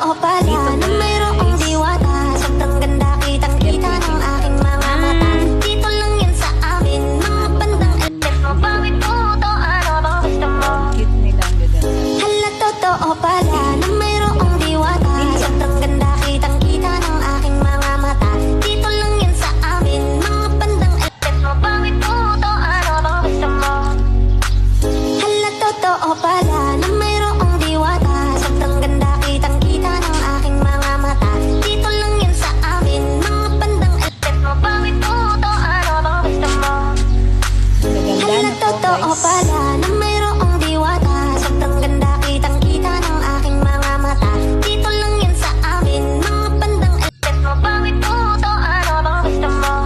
totoo pala na mayroong diwata. Sobrang ganda, kitang-kita ng aking mga mata. Dito lang yan sa amin, mga bandang elet mo. Bakit puto, ano bang gusto mo? Cute nila ang ganda. Hala, totoo pala na mayroong diwata. Sobrang ganda, kitang-kita ng aking mga mata. Dito lang yan sa amin, mga bandang elet mo. Bakit puto, ano bang gusto mo? Hala, totoo pala na mayroong diwata. Sobrang ganda, kitang-kita ng aking mga mata. Dito lang yan sa amin, mga bandang elet mo. Bakit puto, ano bang gusto mo? Maganda Hala, na po, totoo guys. pala na mayroong diwata. Sobrang ganda, kitang-kita ng aking mga mata. Dito lang yan sa amin, mga bandang elet mo. Bakit puto, ano bang gusto mo?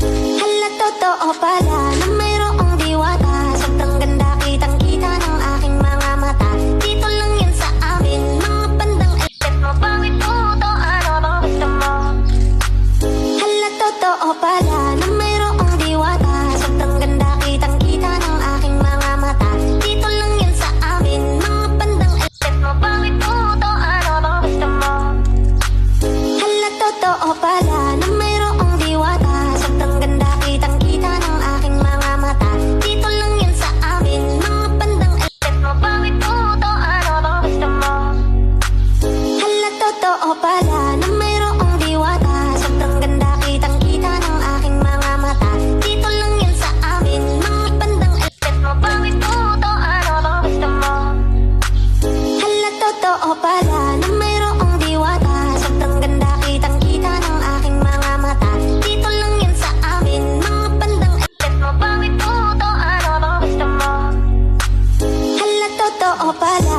Hala, totoo pala na mayroong diwata. Sobrang ganda, kitang-kita ng aking mga mata. Dito lang yan sa amin, mga bandang elet mo. Bakit puto, ano bang gusto mo? Hala, totoo pala na mayroong diwata. Sobrang ganda, kitang-kita ng aking mga mata. Dito lang yan sa amin, mga bandang elet mo. Bakit puto, ano bang gusto mo? Hala, totoo pala na mayroong diwata. Sobrang ganda, kitang-kita ng aking mga mata. Dito lang yan sa amin, mga bandang elet mo. Bakit puto, ano bang gusto mo? Hala, totoo pala na mayroong diwata. Sobrang ganda, kitang-kita ng aking mga mata. Dito lang yan sa amin, mga bandang elet mo. Bakit puto, ano bang gusto mo? Hala, totoo pala na mayroong diwata. Sobrang ganda, kitang-kita ng aking mga mata. Dito lang yan sa amin, mga bandang elet mo. Bakit puto, ano bang gusto mo? Hala, totoo pala